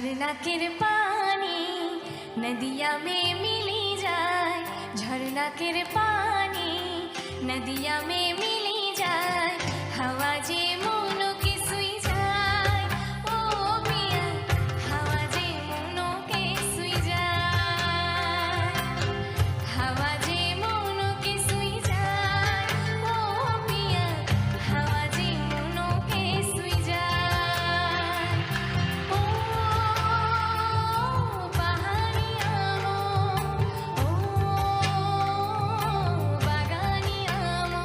झरना के पानी नदिया में मिली जाए, झरना के पानी नदिया में मिली जाए, हवा जे मोनो के सुई जाए, ओ पिया हवा जे मोनो के सुई जाए, हवा जे मोनो के सुई जाए, ओ पिया हवा जे मोनो के सुई जाए। ओ पहाड़िया मो, ओ बागानिया मो।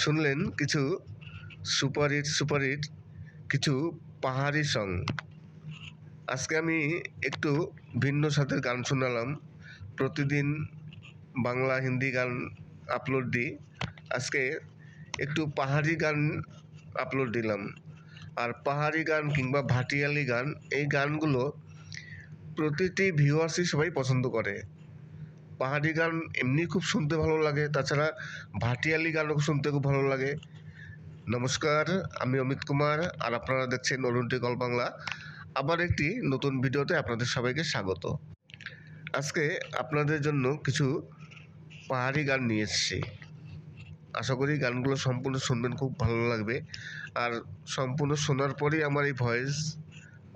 শুনলেন কিছু সুপারহিট কিছু পাহাড়ি সং। আজকে আমি একটু ভিন্ন স্বাদের গান শোনালাম। প্রতিদিন বাংলা হিন্দি গান আপলোড দিই, আজকে একটু পাহাড়ি গান আপলোড দিলাম। আর পাহাড়ি গান কিংবা ভাটিয়ালি গান, এই গানগুলো প্রতিটি ভিউয়ার্সই সবাই পছন্দ করে। পাহাড়ি গান এমনি খুব শুনতে ভালো লাগে, তাছাড়া ভাটিয়ালি গানও শুনতে খুব ভালো লাগে। নমস্কার, আমি অমিত কুমার, আর আপনারা দেখছেন অরুণ টেকল বাংলা। আবার একটি নতুন ভিডিওতে আপনাদের সবাইকে স্বাগত। আজকে আপনাদের জন্য কিছু পাহাড়ি গান নিয়ে এসেছি। আশা করি গানগুলো সম্পূর্ণ শুনবেন, খুব ভালো লাগবে। আর সম্পূর্ণ শোনার পরেই আমার এই ভয়েস,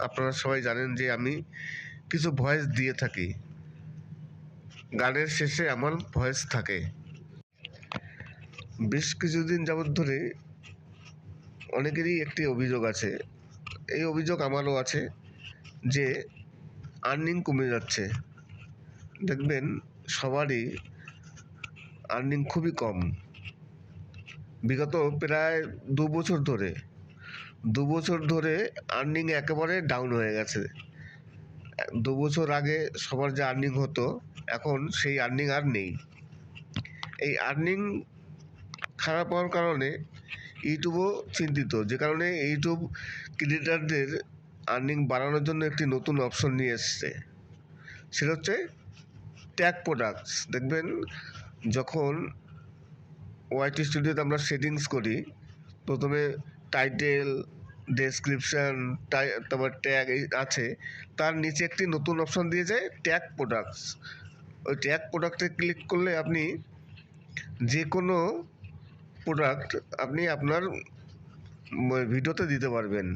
আপনারা সবাই জানেন যে আমি কিছু ভয়েস দিয়ে থাকি, গানের শেষে আমার ভয়েস থাকে। বেশ কিছুদিন যাবৎ ধরে অনেকেরই একটি অভিযোগ আছে, এই অভিযোগ আমারও আছে, যে আর্নিং কমে যাচ্ছে। দেখবেন সবারই আর্নিং খুবই কম। বিগত প্রায় 2 বছর ধরে আর্নিং একেবারে ডাউন হয়ে গেছে। 2 বছর আগে সবার যে আর্নিং হতো, এখন সেই আর্নিং আর নেই। এই আর্নিং খারাপ হওয়ার কারণে ইউটিউবও চিন্তিত, যে কারণে ইউটিউব ক্রিয়েটারদের আর্নিং বাড়ানোর জন্য একটি নতুন অপশন নিয়ে এসছে। সেটা হচ্ছে ট্যাগ প্রোডাক্টস। দেখবেন যখন ওয়াইটি স্টুডিওতে আমরা সেটিংস করি, প্রথমে টাইটেল, ডেসক্রিপশন, তারপর ট্যাগ আছে, তার নিচে একটি নতুন অপশন দিয়ে যায় ট্যাগ প্রোডাক্টস। ওই ট্যাগ প্রোডাক্টে ক্লিক করলে আপনি যে কোনো প্রোডাক্ট আপনি আপনার ভিডিওতে দিতে পারবেন।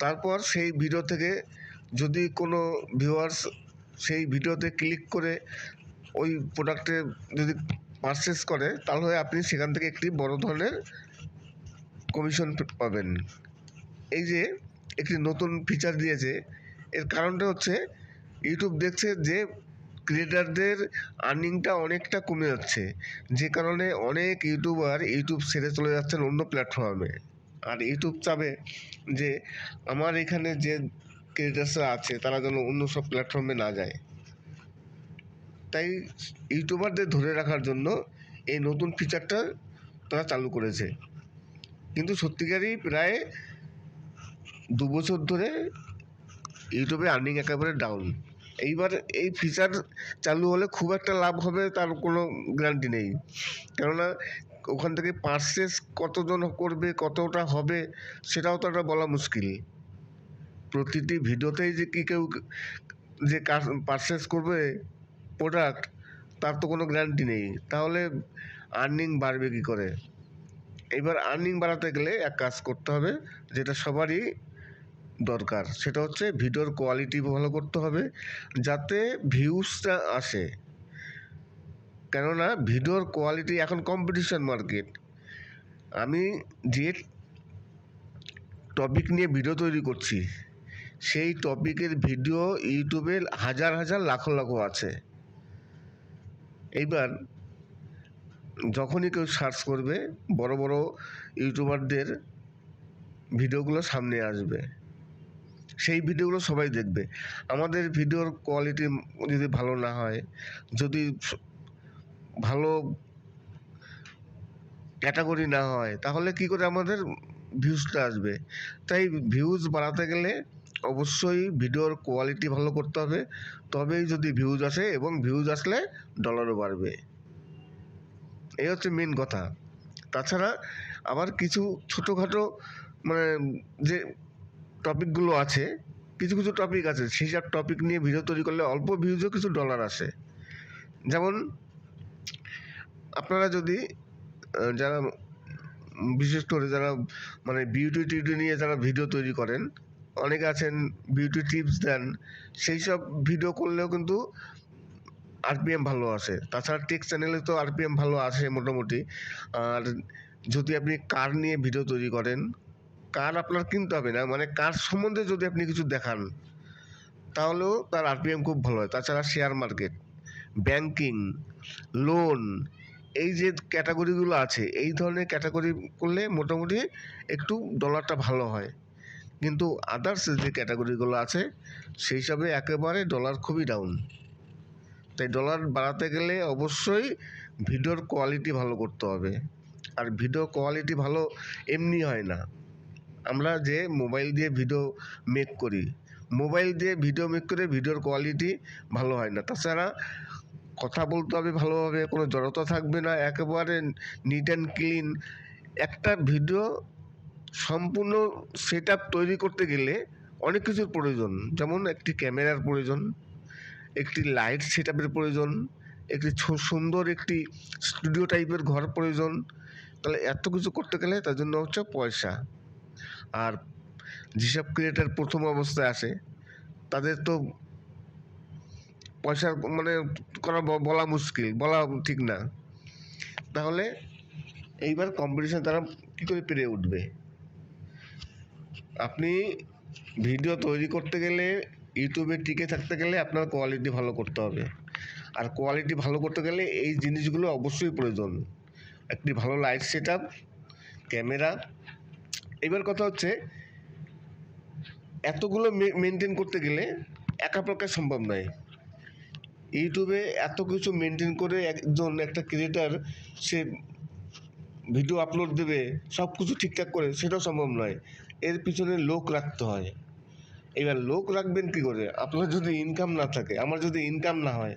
তারপর সেই ভিডিও থেকে যদি কোনো ভিউয়ার্স সেই ভিডিওতে ক্লিক করে ওই প্রোডাক্টে যদি পারচেস করে, তাহলে আপনি সেখান থেকে একটি বড় ধরনের কমিশন পাবেন। এই যে একটি নতুন ফিচার দিয়েছে, এর কারণটা হচ্ছে ইউটিউব দেখছে যে ক্রিয়েটারদের আর্নিংটা অনেকটা কমে যাচ্ছে, যে কারণে অনেক ইউটিউবার ইউটিউব ছেড়ে চলে যাচ্ছেন অন্য প্ল্যাটফর্মে। আর ইউটিউব চাবে যে আমার এখানে যে ক্রিয়েটার্সরা আছে তারা যেন অন্য সব প্ল্যাটফর্মে না যায়। তাই ইউটিউবারদের ধরে রাখার জন্য এই নতুন ফিচারটা তারা চালু করেছে। কিন্তু সত্যিকারই প্রায় 2 বছর ধরে ইউটিউবে আর্নিং একেবারে ডাউন। এইবার এই ফিচার চালু হলে খুব একটা লাভ হবে তার কোনো গ্যারান্টি নেই, কেননা ওখান থেকে পারচেস কতজন করবে, কতটা হবে, সেটাও তো একটা বলা মুশকিল। প্রতিটি ভিডিওতেই যে কি কেউ যে পারচেস করবে প্রোডাক্ট, তার তো কোনো গ্যারান্টি নেই। তাহলে আর্নিং বাড়বে কী করে? এবার আর্নিং বাড়াতে গেলে এক কাজ করতে হবে, যেটা সবারই দরকার, সেটা হচ্ছে ভিডিওর কোয়ালিটি ভালো করতে হবে, যাতে ভিউজটা আসে। কেননা ভিডিওর কোয়ালিটি এখন কম্পিটিশন মার্কেট। আমি যে টপিক নিয়ে ভিডিও তৈরি করছি, সেই টপিকের ভিডিও ইউটিউবে হাজার হাজার লাখ আছে। এইবার যখনই কেউ সার্চ করবে, বড় বড় ইউটিউবারদের ভিডিওগুলো সামনে আসবে, সেই ভিডিওগুলো সবাই দেখবে। আমাদের ভিডিওর কোয়ালিটি যদি ভালো না হয়, যদি ভালো ক্যাটাগরি না হয়, তাহলে কি করে আমাদের ভিউজটা আসবে? তাই ভিউজ বাড়াতে গেলে অবশ্যই ভিডিওর কোয়ালিটি ভালো করতে হবে, তবেই যদি ভিউজ আসে, এবং ভিউজ আসলে ডলারও বাড়বে। এই হচ্ছে মেন কথা। তাছাড়া আবার কিছু ছোটোখাটো যে টপিকগুলো আছে, কিছু টপিক আছে, সেই সব টপিক নিয়ে ভিডিও তৈরি করলে অল্প ভিউজও কিছু ডলার আসে। যেমন আপনারা যদি যারা বিশেষ করে যারা বিউটি টিউটি নিয়ে যারা ভিডিও তৈরি করেন, অনেকে আছেন বিউটি টিপস দেন, সেই সব ভিডিও করলেও কিন্তু আরপিএম ভালো আসে। তাছাড়া টেক চ্যানেলে তো আরপিএম ভালো আসে মোটামুটি। আর যদি আপনি কার নিয়ে ভিডিও তৈরি করেন, কার আপনার কিনতে হবে না, কার সম্বন্ধে যদি আপনি কিছু দেখান, তাহলেও তার আরপিএম খুব ভালো হয়। তাছাড়া শেয়ার মার্কেট, ব্যাংকিং, লোন, এই যে ক্যাটাগরিগুলো আছে, এই ধরনের ক্যাটাগরি করলে মোটামুটি একটু ডলারটা ভালো হয়, কিন্তু আদার্স যে ক্যাটাগরিগুলো আছে সেই হিসাবে একেবারে ডলার খুবই ডাউন। তাই ডলার বাড়াতে গেলে অবশ্যই ভিডিওর কোয়ালিটি ভালো করতে হবে। আর ভিডিও কোয়ালিটি ভালো এমনি হয় না। আমরা যে মোবাইল দিয়ে ভিডিও মেক করি, মোবাইল দিয়ে ভিডিও মেক করে ভিডিওর কোয়ালিটি ভালো হয় না। তাছাড়া কথা বলতে হবে ভালোভাবে, কোনো জড়তা থাকবে না, একেবারে নিট অ্যান্ড ক্লিন। একটা ভিডিও সম্পূর্ণ সেট আপ তৈরি করতে গেলে অনেক কিছুর প্রয়োজন, যেমন একটি ক্যামেরার প্রয়োজন, একটি লাইট সেট আপের প্রয়োজন, একটি সুন্দর একটি স্টুডিও টাইপের ঘর প্রয়োজন। তাহলে এত কিছু করতে গেলে তার জন্য হচ্ছে পয়সা। আর যেসব ক্রিয়েটার প্রথম অবস্থায় আসে তাদের তো পয়সার মানে বলা মুশকিল, বলা ঠিক না। তাহলে এইবার কম্পিটিশন তারা কী করে পেরে উঠবে? আপনি ভিডিও তৈরি করতে গেলে, ইউটিউবে টিকে থাকতে গেলে আপনার কোয়ালিটি ভালো করতে হবে। আর কোয়ালিটি ভালো করতে গেলে এই জিনিসগুলো অবশ্যই প্রয়োজন, একটি ভালো লাইট সেট আপ, ক্যামেরা। এবার কথা হচ্ছে এতগুলো মেনটেন করতে গেলে একা পক্ষে সম্ভব নয়। ইউটিউবে এত কিছু মেনটেন করে একটা ক্রিয়েটার সে ভিডিও আপলোড দেবে, সব কিছু ঠিকঠাক করে, সেটাও সম্ভব নয়। এর পিছনে লোক রাখতে হয়। এবার লোক রাখবেন কী করে? আপনার যদি ইনকাম না থাকে, আমার যদি ইনকাম না হয়,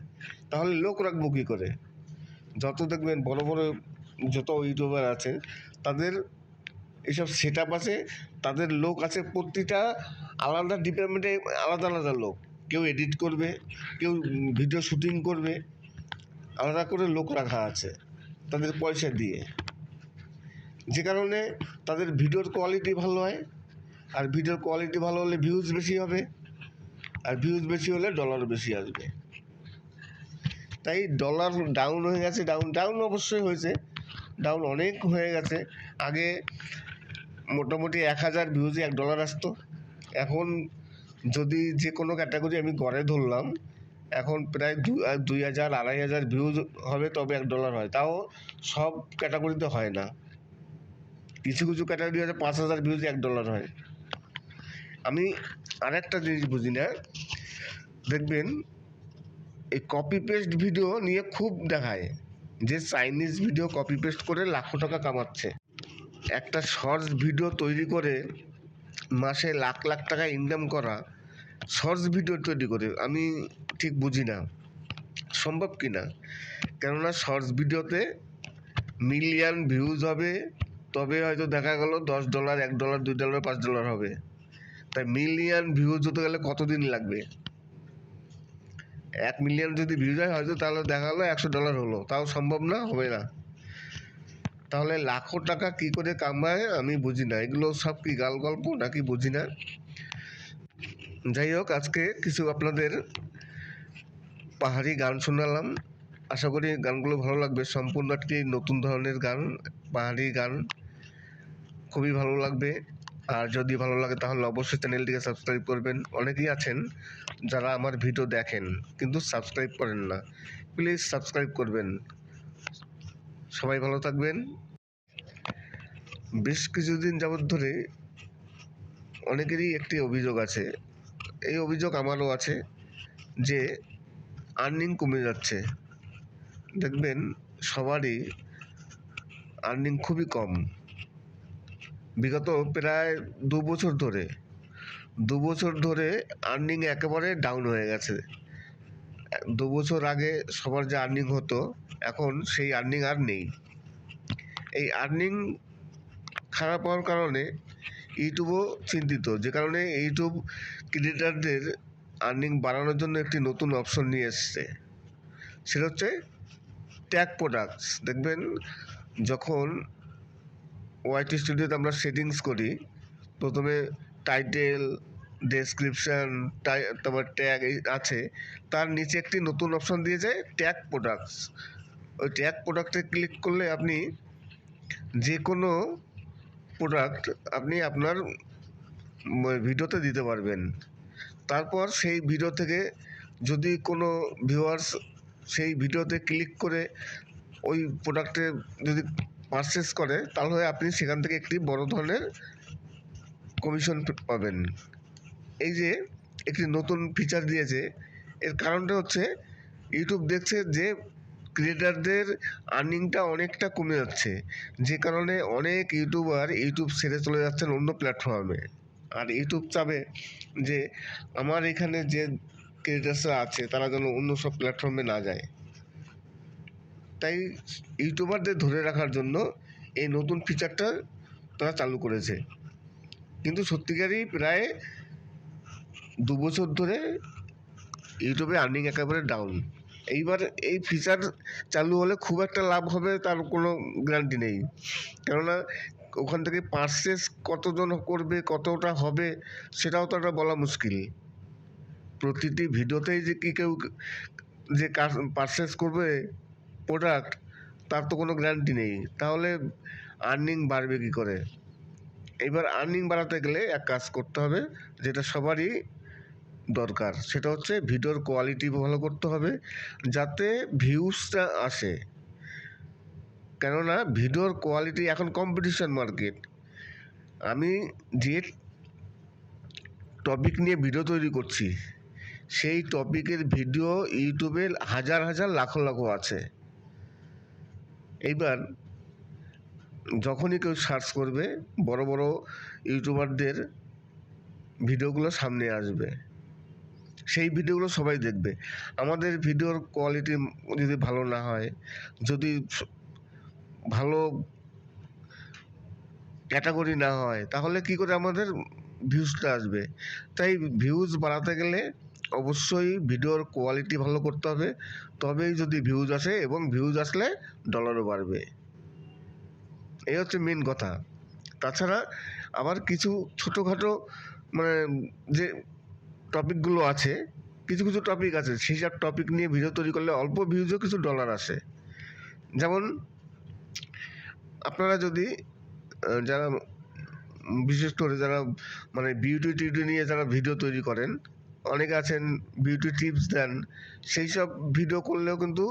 তাহলে লোক রাখবো কী করে? যত দেখবেন বড় বড় যত ইউটিউবার আছে তাদের এসব সেট আপ আছে, তাদের লোক আছে, প্রতিটা আলাদা ডিপার্টমেন্টে আলাদা আলাদা লোক। কেউ এডিট করবে, কেউ ভিডিও শুটিং করবে, আলাদা করে লোক রাখা আছে তাদের পয়সা দিয়ে। যে কারণে তাদের ভিডিওর কোয়ালিটি ভালো হয়, আর ভিডিওর কোয়ালিটি ভালো হলে ভিউজ বেশি হবে, আর ভিউজ বেশি হলে ডলার বেশি আসবে। তাই ডলার ডাউন হয়ে গেছে, ডাউন অবশ্যই হয়েছে, ডাউন অনেক হয়ে গেছে। আগে মোটামুটি 1000 ভিউজে $1 আসতো। এখন যদি যে কোনো ক্যাটাগরি আমি গড়ে ধরলাম, এখন প্রায় 2000 2500 ভিউজ হবে তবে $1 হয়। তাও সব ক্যাটাগরিতে হয় না, কিছু কিছু ক্যাটাগরি আছে 5000 ভিউজে $1 হয়। আমি আরেকটা জিনিস বুঝি না, দেখবেন এই কপি পেস্ট ভিডিও নিয়ে খুব দেখায় যে চাইনিজ ভিডিও কপি পেস্ট করে লাখো টাকা কামাচ্ছে। একটা শর্টস ভিডিও তৈরি করে মাসে লাখ লাখ টাকা ইনকাম করা, শর্টস ভিডিও তৈরি করে, আমি ঠিক বুঝি না সম্ভব কি না। কেননা শর্টস ভিডিওতে মিলিয়ন ভিউজ হবে, তবে হয়তো দেখা গেল $10 $1 $2 $5 হবে। তাই মিলিয়ন ভিউজ হতে গেলে কতদিন লাগবে? 1 মিলিয়ন যদি ভিউজ হয় হয়তো, তাহলে দেখা গেলো $100 হলো, তাও সম্ভব না, হবে না। তাহলে লাখো টাকা কি করে কামায় আমি বুঝি না। এগুলো সব কি গাল গল্প নাকি বুঝি না। যাই হোক, আজকে কিছু আপনাদের পাহাড়ি গান শোনালাম, আশা করি গানগুলো ভালো লাগবে। সম্পূর্ণ একটি নতুন ধরনের গান, পাহাড়ি গান, খুবই ভালো লাগবে। আর যদি ভালো লাগে তাহলে অবশ্যই চ্যানেলটিকে সাবস্ক্রাইব করবেন। অনেকেই আছেন যারা আমার ভিডিও দেখেন কিন্তু সাবস্ক্রাইব করেন না, প্লিজ সাবস্ক্রাইব করবেন। সবাই ভালো থাকবেন। বেশ কিছুদিন যাবৎ ধরে অনেকেরই একটি অভিযোগ আছে, এই অভিযোগ আমারও আছে, যে আর্নিং কমে যাচ্ছে। দেখবেন সবারই আর্নিং খুবই কম। বিগত প্রায় 2 বছর ধরে আর্নিং একেবারে ডাউন হয়ে গেছে। 2 বছর আগে সবার যে আর্নিং হতো, এখন সেই আর্নিং আর নেই। এই আর্নিং খারাপ হওয়ার কারণে ইউটিউবও চিন্তিত, যে কারণে ইউটিউব ক্রিয়েটারদের আর্নিং বাড়ানোর জন্য একটি নতুন অপশন নিয়ে এসছে, সেটা হচ্ছে ট্যাগ প্রোডাক্টস। দেখবেন যখন ওয়াইটি স্টুডিওতে আমরা সেটিংস করি, প্রথমে টাইটেল, ডেসক্রিপশান, তারপর ট্যাগ আছে, তার নিচে একটি নতুন অপশন দিয়ে যায় ট্যাগ প্রোডাক্টস। ওই ট্যাগ প্রোডাক্টে ক্লিক করলে আপনি যে কোনো প্রোডাক্ট আপনি আপনার ভিডিওতে দিতে পারবেন। তারপর সেই ভিডিও থেকে যদি কোনো ভিউয়ার্স সেই ভিডিওতে ক্লিক করে ওই প্রোডাক্টে যদি পারচেস করে তাহলে আপনি সেখান থেকে একটি বড় ধরনের কমিশন পাবেন। এই যে একটি নতুন ফিচার দিয়েছে, এর কারণটা হচ্ছে ইউটিউব দেখছে যে ক্রিয়েটারদের আর্নিংটা অনেকটা কমে যাচ্ছে, যে কারণে অনেক ইউটিউবার ইউটিউব ছেড়ে চলে যাচ্ছেন অন্য প্ল্যাটফর্মে। আর ইউটিউব চাবে যে আমার এখানে যে ক্রিয়েটার্সরা আছে তারা যেন অন্য সব প্ল্যাটফর্মে না যায়। তাই ইউটিউবারদের ধরে রাখার জন্য এই নতুন ফিচারটা তারা চালু করেছে। কিন্তু সত্যিকারই প্রায় 2 বছর ধরে ইউটিউবে আর্নিং একেবারে ডাউন। এইবার এই ফিচার চালু হলে খুব একটা লাভ হবে তার কোনো গ্যারান্টি নেই, কেননা ওখান থেকে পারচেস কতজন করবে, কতটা হবে সেটাও তো একটা বলা মুশকিল। প্রতিটি ভিডিওতেই যে কি কেউ যে পারচেস করবে প্রোডাক্ট, তার তো কোনো গ্যারান্টি নেই। তাহলে আর্নিং বাড়বে কী করে? এবার আর্নিং বাড়াতে গেলে এক কাজ করতে হবে, যেটা সবারই দরকার, সেটা হচ্ছে ভিডিওর কোয়ালিটি ভালো করতে হবে যাতে ভিউজটা আসে। কেননা ভিডিওর কোয়ালিটি এখন কম্পিটিশন মার্কেট। আমি যে টপিক নিয়ে ভিডিও তৈরি করছি সেই টপিকের ভিডিও ইউটিউবে হাজার হাজার লাখ লাখ আছে। এইবার যখনই কেউ সার্চ করবে বড় বড় ইউটিউবারদের ভিডিওগুলো সামনে আসবে, সেই ভিডিওগুলো সবাই দেখবে। আমাদের ভিডিওর কোয়ালিটি যদি ভালো না হয়, যদি ভালো ক্যাটাগরি না হয়, তাহলে কি করে আমাদের ভিউজটা আসবে? তাই ভিউজ বাড়াতে গেলে অবশ্যই ভিডিওর কোয়ালিটি ভালো করতে হবে, তবেই যদি ভিউজ আসে, এবং ভিউজ আসলে ডলারও বাড়বে। এই হচ্ছে মেন কথা। তাছাড়া আবার কিছু ছোটোখাটো মানে যে টপিকগুলো আছে, কিছু কিছু টপিক আছে সেই সব টপিক নিয়ে ভিডিও তৈরি করলে অল্প ভিউজও কিছু ডলার আসে। যেমন আপনারা যদি যারা বিশেষ করে যারা মানে বিউটি টিউটি নিয়ে যারা ভিডিও তৈরি করেন, অনেকে আছেন বিউটি টিপস দেন, সেই সব ভিডিও করলেও কিন্তু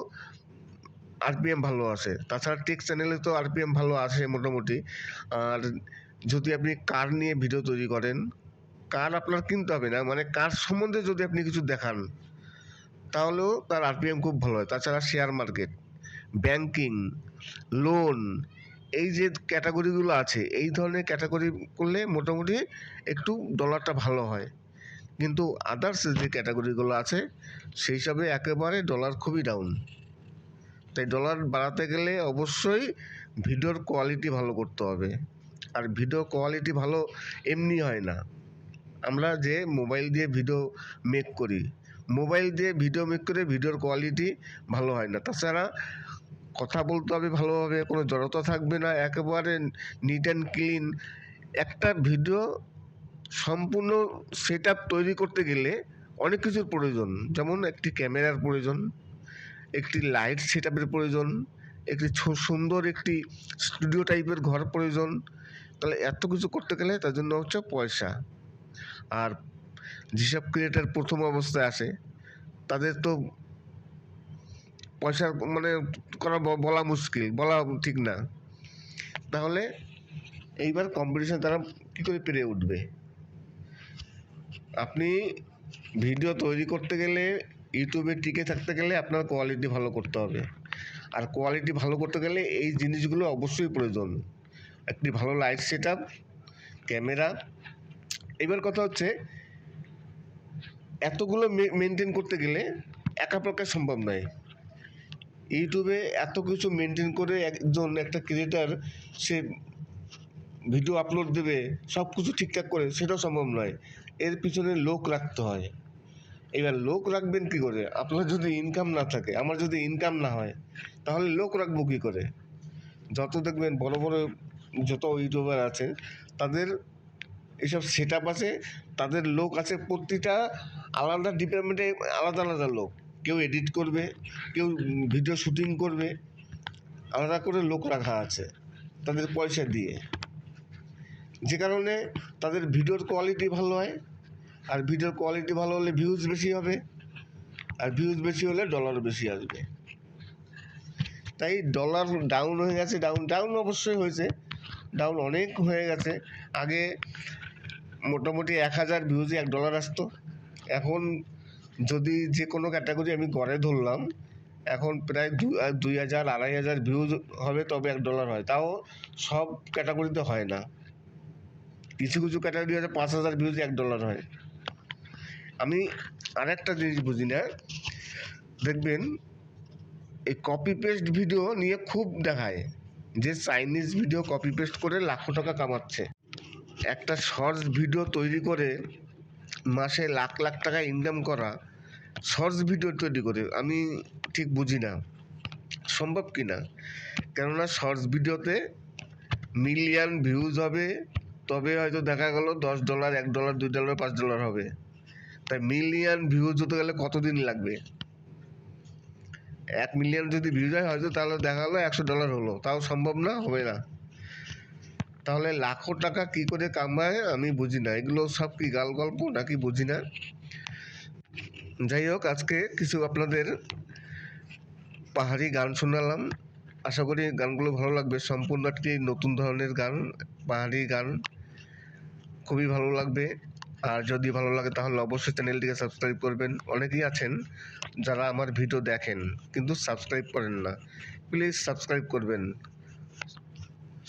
আরপিএম ভালো আসে। তাছাড়া টেক চ্যানেলে তো আরপিএম ভালো আসে মোটামুটি। আর যদি আপনি কার নিয়ে ভিডিও তৈরি করেন, কার আপনার কিনতে হবে না, মানে কার সম্বন্ধে যদি আপনি কিছু দেখান তাহলেও তার আরপিএম খুব ভালো হয়। তাছাড়া শেয়ার মার্কেট, ব্যাংকিং, লোন, এই যে ক্যাটাগরিগুলো আছে, এই ধরনের ক্যাটাগরি করলে মোটামুটি একটু ডলারটা ভালো হয়। কিন্তু আদার্স যে ক্যাটাগরিগুলো আছে সেই হিসাবে একেবারে ডলার খুবই ডাউন। তাই ডলার বাড়াতে গেলে অবশ্যই ভিডিওর কোয়ালিটি ভালো করতে হবে। আর ভিডিও কোয়ালিটি ভালো এমনি হয় না। আমরা যে মোবাইল দিয়ে ভিডিও মেক করি, মোবাইল দিয়ে ভিডিও মেক করে ভিডিওর কোয়ালিটি ভালো হয় না। তাছাড়া কথা বলতে হবে ভালোভাবে, কোনো জড়তা থাকবে না, একেবারে নিট অ্যান্ড ক্লিন। একটা ভিডিও সম্পূর্ণ সেট আপ তৈরি করতে গেলে অনেক কিছুর প্রয়োজন, যেমন একটি ক্যামেরার প্রয়োজন, একটি লাইট সেট আপের প্রয়োজন, একটি সুন্দর একটি স্টুডিও টাইপের ঘর প্রয়োজন। তাহলে এত কিছু করতে গেলে তার জন্য হচ্ছে পয়সা। আর যেসব ক্রিয়েটার প্রথম অবস্থায় আসে তাদের তো পয়সার মানে বলা মুশকিল, বলা ঠিক না। তাহলে এইবার কম্পিটিশন তারা কী করে পেরে উঠবে? আপনি ভিডিও তৈরি করতে গেলে, ইউটিউবে টিকে থাকতে গেলে আপনার কোয়ালিটি ভালো করতে হবে। আর কোয়ালিটি ভালো করতে গেলে এই জিনিসগুলো অবশ্যই প্রয়োজন, একটি ভালো লাইট সেট আপ, ক্যামেরা। এবার কথা হচ্ছে এতগুলো মেনটেন করতে গেলে একা পক্ষে সম্ভব নয়। ইউটিউবে এত কিছু মেনটেন করে একজন একটা ক্রিয়েটার সে ভিডিও আপলোড দেবে সব কিছু ঠিকঠাক করে, সেটাও সম্ভব নয়। এর পিছনে লোক রাখতে হয়। এবার লোক রাখবেন কী করে? আপনার যদি ইনকাম না থাকে, আমার যদি ইনকাম না হয়, তাহলে লোক রাখবো কী করে? যত দেখবেন বড় বড় যত ইউটিউবার আছে তাদের এসব সেট আপ আছে, তাদের লোক আছে, প্রতিটা আলাদা ডিপার্টমেন্টে আলাদা আলাদা লোক। কেউ এডিট করবে, কেউ ভিডিও শুটিং করবে, আলাদা করে লোক রাখা আছে তাদের পয়সা দিয়ে, যে কারণে তাদের ভিডিওর কোয়ালিটি ভালো হয়। আর ভিডিওর কোয়ালিটি ভালো হলে ভিউজ বেশি হবে, আর ভিউজ বেশি হলে ডলার বেশি আসবে। তাই ডলার ডাউন হয়ে গেছে। ডাউন অবশ্যই হয়েছে, ডাউন অনেক হয়ে গেছে। আগে মোটামুটি 1000 ভিউজে $1 আসতো। এখন যদি যে কোনো ক্যাটাগরি আমি গড়ে ধরলাম, এখন প্রায় 2000 2500 ভিউজ হবে তবে $1 হয়। তাও সব ক্যাটাগরিতে হয় না, কিছু কিছু ক্যাটাগরি আছে 5000 ভিউজে $1 হয়। আমি আরেকটা জিনিস বুঝি না, দেখবেন এই কপি পেস্ট ভিডিও নিয়ে খুব দেখায় যে চাইনিজ ভিডিও কপি পেস্ট করে লাখো টাকা কামাচ্ছে। একটা শর্টস ভিডিও তৈরি করে মাসে লাখ লাখ টাকা ইনকাম করা, শর্টস ভিডিও তৈরি করে, আমি ঠিক বুঝি না সম্ভব কি না। কেননা শর্টস ভিডিওতে মিলিয়ন ভিউজ হবে, তবে হয়তো দেখা গেল $10 $1 $2 $5 হবে। তাই মিলিয়ন ভিউজ হতে গেলে কতদিন লাগবে? 1 মিলিয়ন যদি ভিউজ হয় হয়তো, তাহলে দেখা গেলো $100 হলো, তাও সম্ভব না, হবে না। তাহলে লাখো টাকা কি করে কামায় আমি বুঝি না। এগুলো সব কি গাল গল্প নাকি বুঝি না। যাই হোক, আজকে কিছু আপনাদের পাহাড়ি গান শোনালাম, আশা করি গানগুলো ভালো লাগবে। সম্পূর্ণ একটি নতুন ধরনের গান, পাহাড়ি গান, খুবই ভালো লাগবে। আর যদি ভালো লাগে তাহলে অবশ্যই চ্যানেলটিকে সাবস্ক্রাইব করবেন। অনেকেই আছেন যারা আমার ভিডিও দেখেন কিন্তু সাবস্ক্রাইব করেন না, প্লিজ সাবস্ক্রাইব করবেন।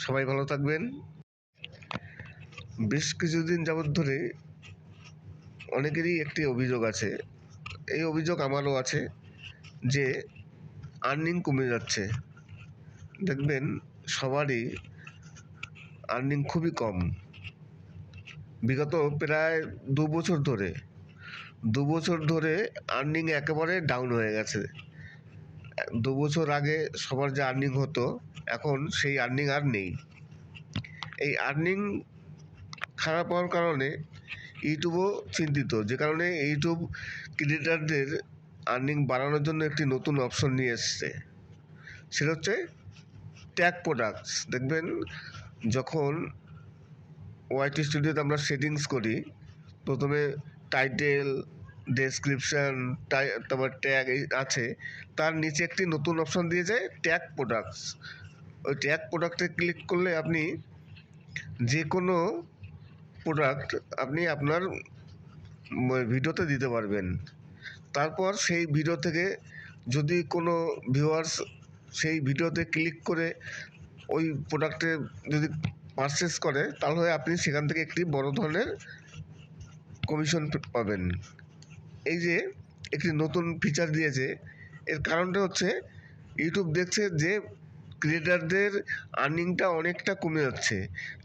সবাই ভালো থাকবেন। বেশ কিছুদিন যাবৎ ধরে অনেকেরই একটি অভিযোগ আছে, এই অভিযোগ আমারও আছে, যে আর্নিং কমে যাচ্ছে। দেখবেন সবারই আর্নিং খুবই কম। বিগত প্রায় 2 বছর ধরে আর্নিং একেবারে ডাউন হয়ে গেছে। 2 বছর আগে সবার যে আর্নিং হতো, এখন সেই আর্নিং আর নেই। এই আর্নিং খারাপ হওয়ার কারণে ইউটিউবও চিন্তিত, যে কারণে ইউটিউব ক্রিয়েটারদের আর্নিং বাড়ানোর জন্য একটি নতুন অপশন নিয়ে এসছে। সেটা হচ্ছে ট্যাগ প্রোডাক্টস। দেখবেন যখন ওয়াইটি স্টুডিওতে আমরা সেটিংস করি, প্রথমে টাইটেল, ডেসক্রিপশন, তারপর ট্যাগ আছে, তার নিচে একটি নতুন অপশন দিয়েছে ট্যাগ প্রোডাক্টস। ওই ট্যাগ প্রোডাক্টে ক্লিক করলে আপনি যে কোনো প্রোডাক্ট আপনি আপনার ভিডিওতে দিতে পারবেন। তারপর সেই ভিডিও থেকে যদি কোনো ভিউয়ার্স সেই ভিডিওতে ক্লিক করে ওই প্রোডাক্টে যদি পারচেস করে, তাহলে আপনি সেখান থেকে একটি বড় ধরনের কমিশন পাবেন। এই যে একটি নতুন ফিচার দিয়েছে, এর কারণটা হচ্ছে ইউটিউব দেখছে যে ক্রিয়েটারদের আর্নিংটা অনেকটা কমে যাচ্ছে,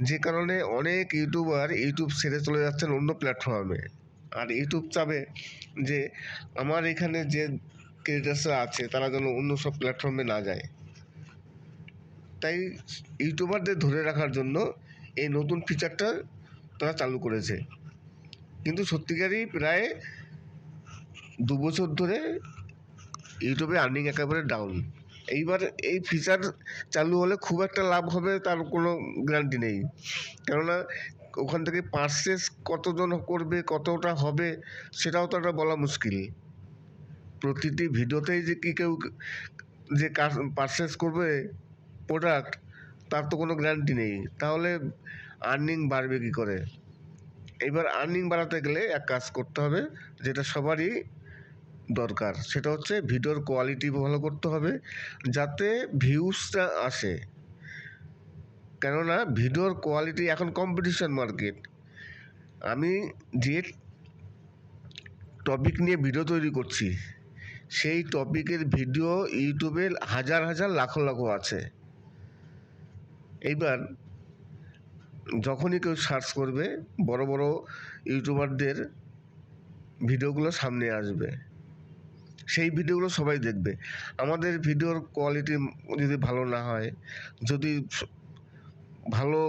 যে কারণে অনেক ইউটিউবার ইউটিউব ছেড়ে চলে যাচ্ছেন অন্য প্ল্যাটফর্মে। আর ইউটিউব চাবে যে আমার এখানে যে ক্রিয়েটার্সরা আছে তারা যেন অন্য সব প্ল্যাটফর্মে না যায়। তাই ইউটিউবারদের ধরে রাখার জন্য এই নতুন ফিচারটা তারা চালু করেছে। কিন্তু সত্যিকারই প্রায় 2 বছর ধরে ইউটিউবে আর্নিং একেবারে ডাউন। এইবার এই ফিচার চালু হলে খুব একটা লাভ হবে তার কোনো গ্যারান্টি নেই। কেননা ওখান থেকে পারচেস কতজন করবে, কতটা হবে, সেটাও তো একটা বলা মুশকিল। প্রতিটি ভিডিওতেই যে কি কেউ যে পারচেস করবে প্রোডাক্ট, তার তো কোনো গ্যারান্টি নেই। তাহলে আর্নিং বাড়বে কী করে? এবার আর্নিং বাড়াতে গেলে এক কাজ করতে হবে, যেটা সবারই দরকার, সেটা হচ্ছে ভিডিওর কোয়ালিটি ভালো করতে হবে যাতে ভিউজটা আসে। কেননা ভিডিওর কোয়ালিটি এখন কম্পিটিশন মার্কেট। আমি যে টপিক নিয়ে ভিডিও তৈরি করছি, সেই টপিকের ভিডিও ইউটিউবে হাজার হাজার লাখ লাখ আছে। এইবার যখনই কেউ সার্চ করবে, বড় বড় ইউটিউবারদের ভিডিওগুলো সামনে আসবে, সেই ভিডিওগুলো সবাই দেখবে। আমাদের ভিডিওর কোয়ালিটি যদি ভালো না হয়, যদি ভালো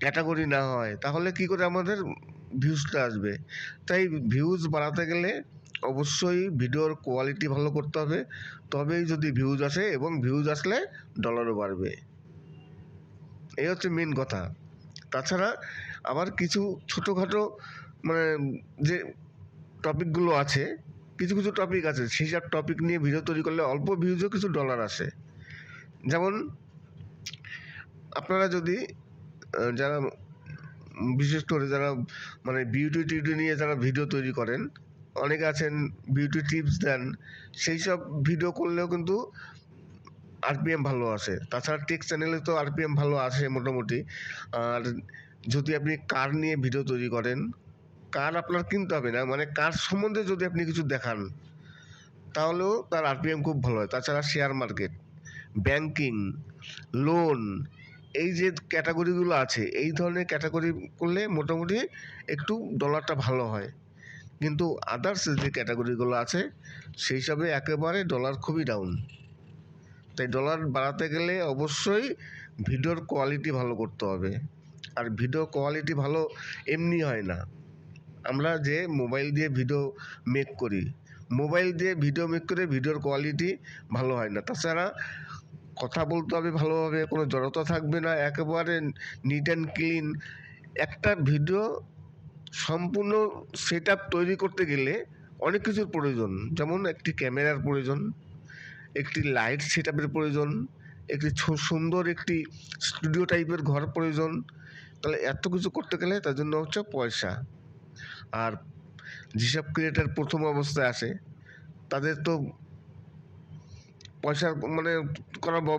ক্যাটাগরি না হয়, তাহলে কি করে আমাদের ভিউজটা আসবে? তাই ভিউজ বাড়াতে গেলে অবশ্যই ভিডিওর কোয়ালিটি ভালো করতে হবে, তবেই যদি ভিউজ আসে, এবং ভিউজ আসলে ডলারও বাড়বে। এই হচ্ছে মেন কথা। তাছাড়া আবার কিছু ছোটোখাটো মানে যে টপিকগুলো আছে, কিছু কিছু টপিক আছে, সেই সব টপিক নিয়ে ভিডিও তৈরি করলে অল্প ভিউজও কিছু ডলার আসে। যেমন আপনারা যদি যারা বিশেষ করে যারা মানে বিউটি টিউটি নিয়ে যারা ভিডিও তৈরি করেন, অনেকে আছেন বিউটি টিপস দেন, সেই সব ভিডিও করলেও কিন্তু আরপিএম ভালো আসে। তাছাড়া টেক চ্যানেলে তো আরপিএম ভালো আসে মোটামুটি। আর যদি আপনি কার নিয়ে ভিডিও তৈরি করেন, কার আপনার কিনতে হবে না, মানে কার সম্বন্ধে যদি আপনি কিছু দেখান তাহলেও তার আরপিএম খুব ভালো হয়। তাছাড়া শেয়ার মার্কেট, ব্যাংকিং, লোন, এই যে ক্যাটাগরিগুলো আছে, এই ধরনের ক্যাটাগরি করলে মোটামুটি একটু ডলারটা ভালো হয়। কিন্তু আদার্স যে ক্যাটাগরিগুলো আছে সেই সবে একেবারে ডলার খুবই ডাউন। তাই ডলার বাড়াতে গেলে অবশ্যই ভিডিওর কোয়ালিটি ভালো করতে হবে। আর ভিডিও কোয়ালিটি ভালো এমনি হয় না। আমরা যে মোবাইল দিয়ে ভিডিও মেক করি, মোবাইল দিয়ে ভিডিও মেক করে ভিডিওর কোয়ালিটি ভালো হয় না। তাছাড়া কথা বলতে হবে ভালোভাবে, কোনো জড়তা থাকবে না, একেবারে নিট অ্যান্ড ক্লিন। একটা ভিডিও সম্পূর্ণ সেট আপ তৈরি করতে গেলে অনেক কিছুর প্রয়োজন। যেমন একটি ক্যামেরার প্রয়োজন, একটি লাইট সেট আপের প্রয়োজন, একটি সুন্দর একটি স্টুডিও টাইপের ঘর প্রয়োজন। তাহলে এত কিছু করতে গেলে তার জন্য হচ্ছে পয়সা। আর যেসব ক্রিয়েটার প্রথম অবস্থায় আসে তাদের তো পয়সা মানে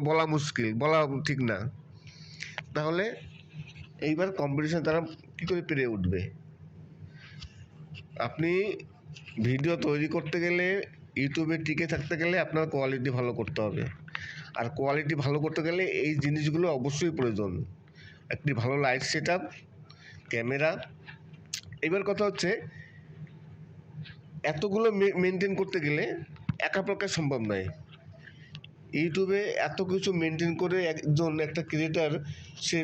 বলা মুশকিল, বলা ঠিক না। তাহলে এইবার কম্পিটিশন তারা কী করে পেরে উঠবে? আপনি ভিডিও তৈরি করতে গেলে, ইউটিউবে টিকে থাকতে গেলে আপনার কোয়ালিটি ভালো করতে হবে। আর কোয়ালিটি ভালো করতে গেলে এই জিনিসগুলো অবশ্যই প্রয়োজন। একটি ভালো লাইট সেট আপ, ক্যামেরা। এবার কথা হচ্ছে এতগুলো মেনটেন করতে গেলে একা পক্ষে সম্ভব নয়। ইউটিউবে এত কিছু মেনটেন করে একটা ক্রিয়েটার সে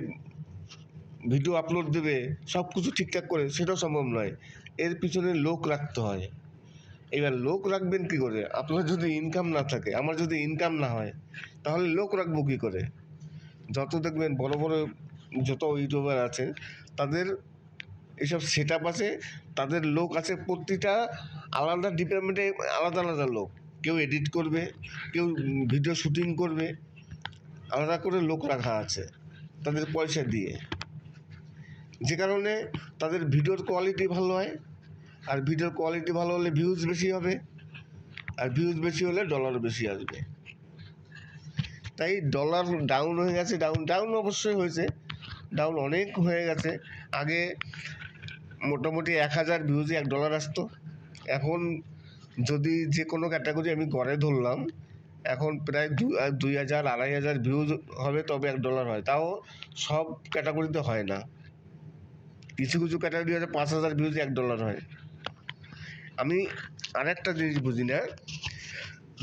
ভিডিও আপলোড দেবে, সব কিছু ঠিকঠাক করে, সেটাও সম্ভব নয়। এর পিছনে লোক রাখতে হয়। এবার লোক রাখবেন কী করে? আপনার যদি ইনকাম না থাকে, আমার যদি ইনকাম না হয়, তাহলে লোক রাখবো কী করে? যত দেখবেন বড় বড় যত ইউটিউবার আছে তাদের এসব সেট আপ আছে, তাদের লোক আছে, প্রতিটা আলাদা ডিপার্টমেন্টে আলাদা আলাদা লোক। কেউ এডিট করবে, কেউ ভিডিও শুটিং করবে, আলাদা করে লোক রাখা আছে তাদের পয়সা দিয়ে। যে কারণে তাদের ভিডিওর কোয়ালিটি ভালো হয়। আর ভিডিওর কোয়ালিটি ভালো হলে ভিউজ বেশি হবে, আর ভিউজ বেশি হলে ডলার বেশি আসবে। তাই ডলার ডাউন হয়ে গেছে, ডাউন অবশ্যই হয়েছে, ডাউন অনেক হয়ে গেছে। আগে মোটামুটি 1000 ভিউজে $1 আসতো। এখন যদি যে কোনো ক্যাটাগরি আমি গড়ে ধরলাম, এখন প্রায় 2000 2500 ভিউজ হবে তবে $1 হয়। তাও সব ক্যাটাগরিতে হয় না, কিছু কিছু ক্যাটাগরি আছে 5000 ভিউজে $1 হয়। আমি আরেকটা জিনিস বুঝি না,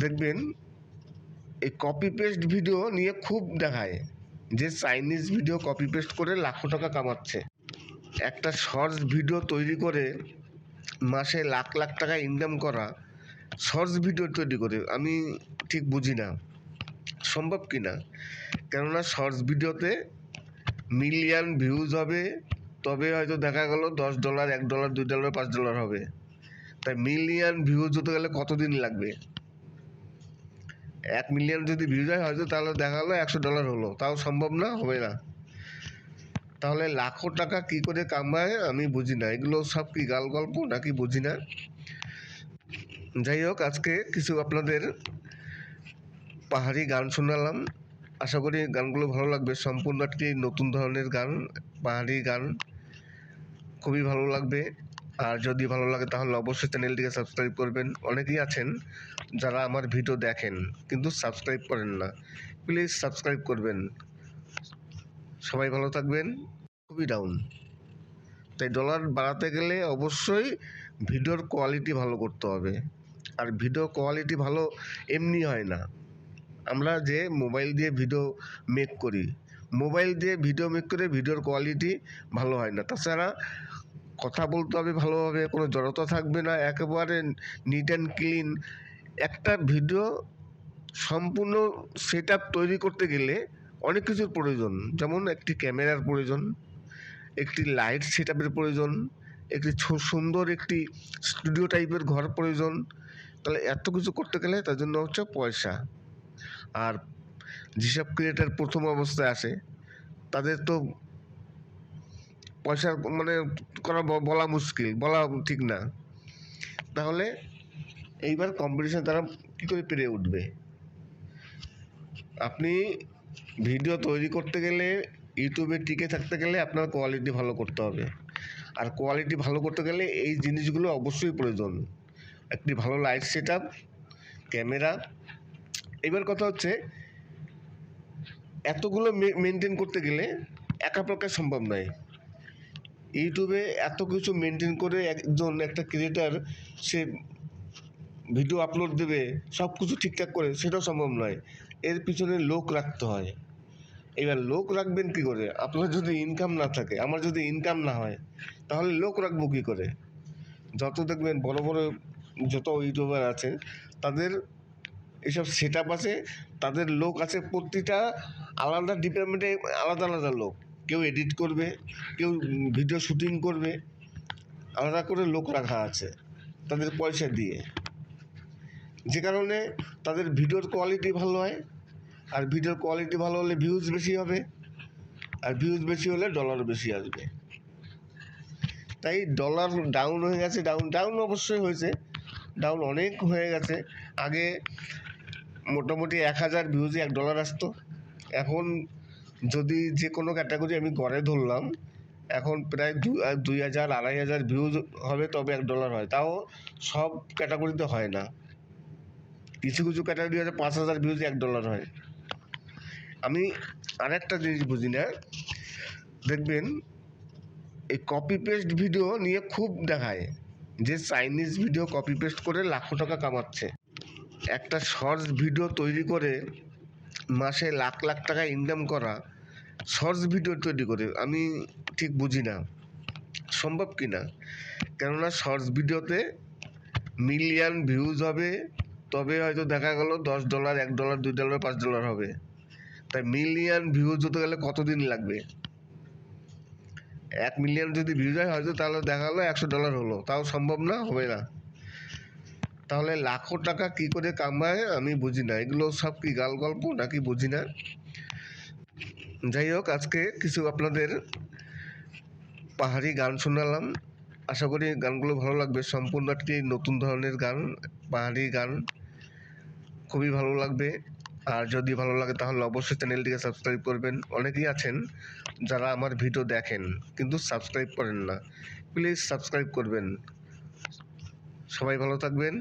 দেখবেন এই কপি পেস্ট ভিডিও নিয়ে খুব দেখায় যে চাইনিজ ভিডিও কপি পেস্ট করে লাখো টাকা কামাচ্ছে। একটা শর্টস ভিডিও তৈরি করে মাসে লাখ লাখ টাকা ইনকাম করা, শর্টস ভিডিও তৈরি করে, আমি ঠিক বুঝি না সম্ভব কি না। কেননা শর্টস ভিডিওতে মিলিয়ন ভিউজ হবে, তবে হয়তো দেখা গেল $10 $1 $2 $5 হবে। তাই মিলিয়ন ভিউজ হতে গেলে কতদিন লাগবে? 1 মিলিয়ন যদি ভিউজ হয় হয়তো, তাহলে দেখা গেলো $100 হলো, তাও সম্ভব না, হবে না। তাহলে লাখো টাকা কি করে কামায় আমি বুঝি না। এগুলো সব কি গাল গল্প নাকি বুঝি না। যাই হোক, আজকে কিছু আপনাদের পাহাড়ি গান শোনালাম, আশা করি গানগুলো ভালো লাগবে। সম্পূর্ণ একটি নতুন ধরনের গান, পাহাড়ি গান, খুবই ভালো লাগবে। আর যদি ভালো লাগে তাহলে অবশ্যই চ্যানেলটিকে সাবস্ক্রাইব করবেন। অনেকেই আছেন যারা আমার ভিডিও দেখেন কিন্তু সাবস্ক্রাইব করেন না, প্লিজ সাবস্ক্রাইব করবেন। সবাই ভালো থাকবেন। খুবই ডাউন, তাই ডলার বাড়াতে গেলে অবশ্যই ভিডিওর কোয়ালিটি ভালো করতে হবে। আর ভিডিও কোয়ালিটি ভালো এমনি হয় না। আমরা যে মোবাইল দিয়ে ভিডিও মেক করি, মোবাইল দিয়ে ভিডিও মেক করে ভিডিওর কোয়ালিটি ভালো হয় না। তাছাড়া কথা বলতে হবে ভালোভাবে, কোনো জড়তা থাকবে না, একেবারে নিট অ্যান্ড ক্লিন। একটা ভিডিও সম্পূর্ণ সেট আপ তৈরি করতে গেলে অনেক কিছুর প্রয়োজন। যেমন একটি ক্যামেরার প্রয়োজন, একটি লাইট সেট আপের প্রয়োজন, একটি সুন্দর একটি স্টুডিও টাইপের ঘর প্রয়োজন। তাহলে এত কিছু করতে গেলে তার জন্য হচ্ছে পয়সা। আর যেসব ক্রিয়েটার প্রথম অবস্থায় আসে তাদের তো পয়সা মানে বলা মুশকিল, বলা ঠিক না। তাহলে এইবার কম্পিটিশন তারা কী করে পেরে উঠবে? আপনি ভিডিও তৈরি করতে গেলে, ইউটিউবে টিকে থাকতে গেলে আপনার কোয়ালিটি ভালো করতে হবে। আর কোয়ালিটি ভালো করতে গেলে এই জিনিসগুলো অবশ্যই প্রয়োজন। একটি ভালো লাইট সেট আপ, ক্যামেরা। এবার কথা হচ্ছে এতগুলো মেনটেন করতে গেলে একা পক্ষে সম্ভব নয়। ইউটিউবে এত কিছু মেনটেন করে একটা ক্রিয়েটার সে ভিডিও আপলোড দেবে, সব কিছু ঠিকঠাক করে, সেটাও সম্ভব নয়। এর পিছনে লোক রাখতে হয়। এবার লোক রাখবেন কী করে? আপনার যদি ইনকাম না থাকে, আমার যদি ইনকাম না হয়, তাহলে লোক রাখবো কী করে? যত দেখবেন বড় বড় যত ইউটিউবার আছে তাদের এসব সেট আপ আছে, তাদের লোক আছে, প্রতিটা আলাদা ডিপার্টমেন্টে আলাদা আলাদা লোক। কেউ এডিট করবে, কেউ ভিডিও শুটিং করবে, আলাদা করে লোক রাখা আছে তাদের পয়সা দিয়ে। যে কারণে তাদের ভিডিওর কোয়ালিটি ভালো হয়, আর ভিডিওর কোয়ালিটি ভালো হলে ভিউজ বেশি হবে, আর ভিউজ বেশি হলে ডলার বেশি আসবে। তাই ডলার ডাউন হয়ে গেছে, ডাউন অবশ্যই হয়েছে, ডাউন অনেক হয়ে গেছে। আগে মোটামুটি 1000 ভিউজে $1 আসতো। এখন যদি যে কোনো ক্যাটাগরি আমি গড়ে ধরলাম, এখন প্রায় 2000 2500 ভিউজ হবে তবে $1 হয়। তাও সব ক্যাটাগরিতে হয় না, কিছু কিছু ক্যাটাগরি আছে 5000 ভিউজে $1 হয়। আমি আরেকটা জিনিস বুঝি না, দেখবেন এই কপি পেস্ট ভিডিও নিয়ে খুব দেখায় যে চাইনিজ ভিডিও কপি পেস্ট করে লাখো টাকা কামাচ্ছে। একটা শর্টস ভিডিও তৈরি করে মাসে লাখ লাখ টাকা ইনকাম করা, শর্টস ভিডিও তৈরি করে, আমি ঠিক বুঝি না সম্ভব কি না। কেননা শর্টস ভিডিওতে মিলিয়ন ভিউজ হবে, তবে হয়তো দেখা গেল $10 $1 $2 $5 হবে। তাই মিলিয়ন ভিউজ হতে গেলে কতদিন লাগবে? 1 মিলিয়ন যদি ভিউজ হয় হয়তো, তাহলে দেখা গেলো $100 হলো, তাও সম্ভব না, হবে না। তাহলে লাখো টাকা কি করে কামায় আমি বুঝি না। এগুলো সব কি গাল গল্প নাকি বুঝি না। যাই হোক, আজকে কিছু আপনাদের পাহাড়ি গান শোনালাম, আশা করি গানগুলো ভালো লাগবে। সম্পূর্ণ একটি নতুন ধরনের গান, পাহাড়ি গান, খুবই ভালো লাগবে। আর যদি ভালো লাগে তাহলে অবশ্যই চ্যানেলটিকে সাবস্ক্রাইব করবেন। অনেকেই আছেন যারা আমার ভিডিও দেখেন কিন্তু সাবস্ক্রাইব করেন না, প্লিজ সাবস্ক্রাইব করবেন। সবাই ভালো থাকবেন।